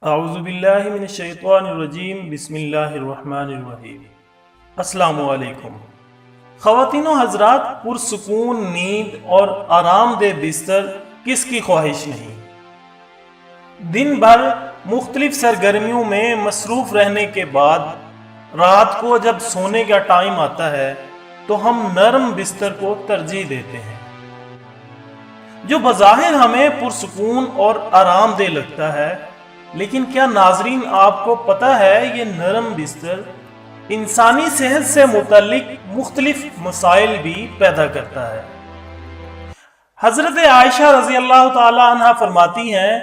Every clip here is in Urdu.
اعوذ باللہ من الشیطان الرجیم بسم اللہ الرحمن الرحیم۔ السلام علیکم خواتین و حضرات، پرسکون نیند اور آرام دہ بستر کس کی خواہش نہیں۔ دن بھر مختلف سرگرمیوں میں مصروف رہنے کے بعد رات کو جب سونے کا ٹائم آتا ہے تو ہم نرم بستر کو ترجیح دیتے ہیں، جو بظاہر ہمیں پرسکون اور آرام دہ لگتا ہے۔ لیکن کیا ناظرین آپ کو پتہ ہے یہ نرم بستر انسانی صحت سے متعلق مختلف مسائل بھی پیدا کرتا ہے۔ حضرت عائشہ رضی اللہ تعالی عنہ فرماتی ہیں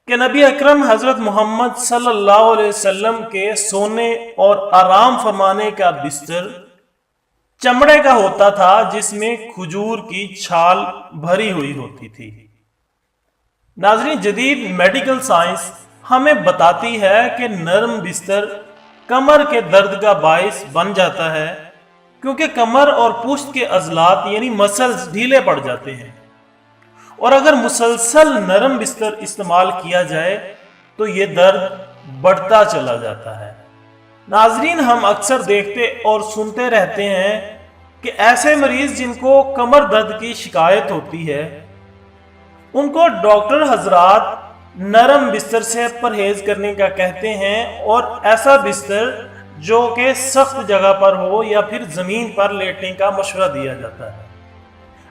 کہ نبی اکرم حضرت محمد صلی اللہ علیہ وسلم کے سونے اور آرام فرمانے کا بستر چمڑے کا ہوتا تھا، جس میں کھجور کی چھال بھری ہوئی ہوتی تھی۔ ناظرین، جدید میڈیکل سائنس ہمیں بتاتی ہے کہ نرم بستر کمر کے درد کا باعث بن جاتا ہے، کیونکہ کمر اور پشت کے عضلات یعنی مسلز ڈھیلے پڑ جاتے ہیں، اور اگر مسلسل نرم بستر استعمال کیا جائے تو یہ درد بڑھتا چلا جاتا ہے۔ ناظرین، ہم اکثر دیکھتے اور سنتے رہتے ہیں کہ ایسے مریض جن کو کمر درد کی شکایت ہوتی ہے ان کو ڈاکٹر حضرات نرم بستر سے پرہیز کرنے کا کہتے ہیں، اور ایسا بستر جو کہ سخت جگہ پر ہو یا پھر زمین پر لیٹنے کا مشورہ دیا جاتا ہے۔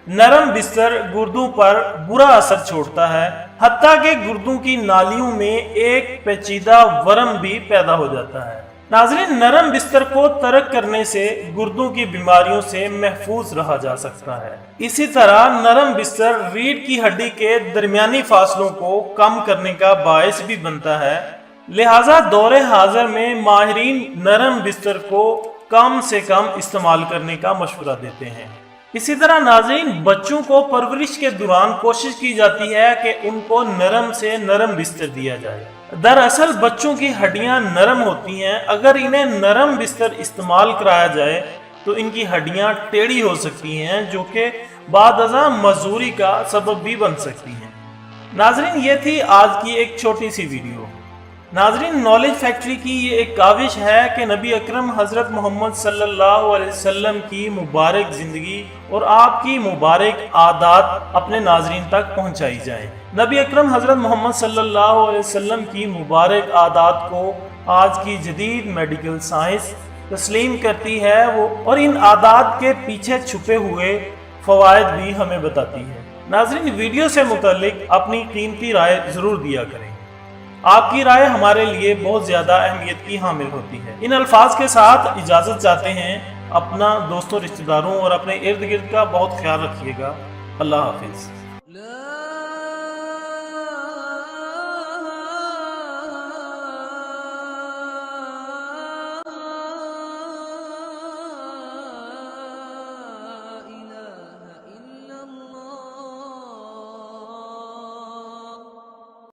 نرم بستر گردوں پر برا اثر چھوڑتا ہے، حتیٰ کہ گردوں کی نالیوں میں ایک پیچیدہ ورم بھی پیدا ہو جاتا ہے۔ ناظرین، نرم بستر کو ترک کرنے سے گردوں کی بیماریوں سے محفوظ رہا جا سکتا ہے۔ اسی طرح نرم بستر ریڑھ کی ہڈی کے درمیانی فاصلوں کو کم کرنے کا باعث بھی بنتا ہے، لہٰذا دور حاضر میں ماہرین نرم بستر کو کم سے کم استعمال کرنے کا مشورہ دیتے ہیں۔ اسی طرح ناظرین، بچوں کو پرورش کے دوران کوشش کی جاتی ہے کہ ان کو نرم سے نرم بستر دیا جائے۔ دراصل بچوں کی ہڈیاں نرم ہوتی ہیں، اگر انہیں نرم بستر استعمال کرایا جائے تو ان کی ہڈیاں ٹیڑھی ہو سکتی ہیں، جو کہ بعد ازاں معذوری کا سبب بھی بن سکتی ہیں۔ ناظرین، یہ تھی آج کی ایک چھوٹی سی ویڈیو۔ ناظرین، نالج فیکٹری کی یہ ایک کاوش ہے کہ نبی اکرم حضرت محمد صلی اللہ علیہ وسلم کی مبارک زندگی اور آپ کی مبارک عادات اپنے ناظرین تک پہنچائی جائیں۔ نبی اکرم حضرت محمد صلی اللہ علیہ وسلم کی مبارک عادات کو آج کی جدید میڈیکل سائنس تسلیم کرتی ہے اور ان عادات کے پیچھے چھپے ہوئے فوائد بھی ہمیں بتاتی ہے۔ ناظرین، ویڈیو سے متعلق اپنی قیمتی رائے ضرور دیا کریں۔ آپ کی رائے ہمارے لیے بہت زیادہ اہمیت کی حامل ہوتی ہے۔ ان الفاظ کے ساتھ اجازت چاہتے ہیں۔ اپنا دوستوں، رشتہ داروں اور اپنے ارد گرد کا بہت خیال رکھیے گا۔ اللہ حافظ۔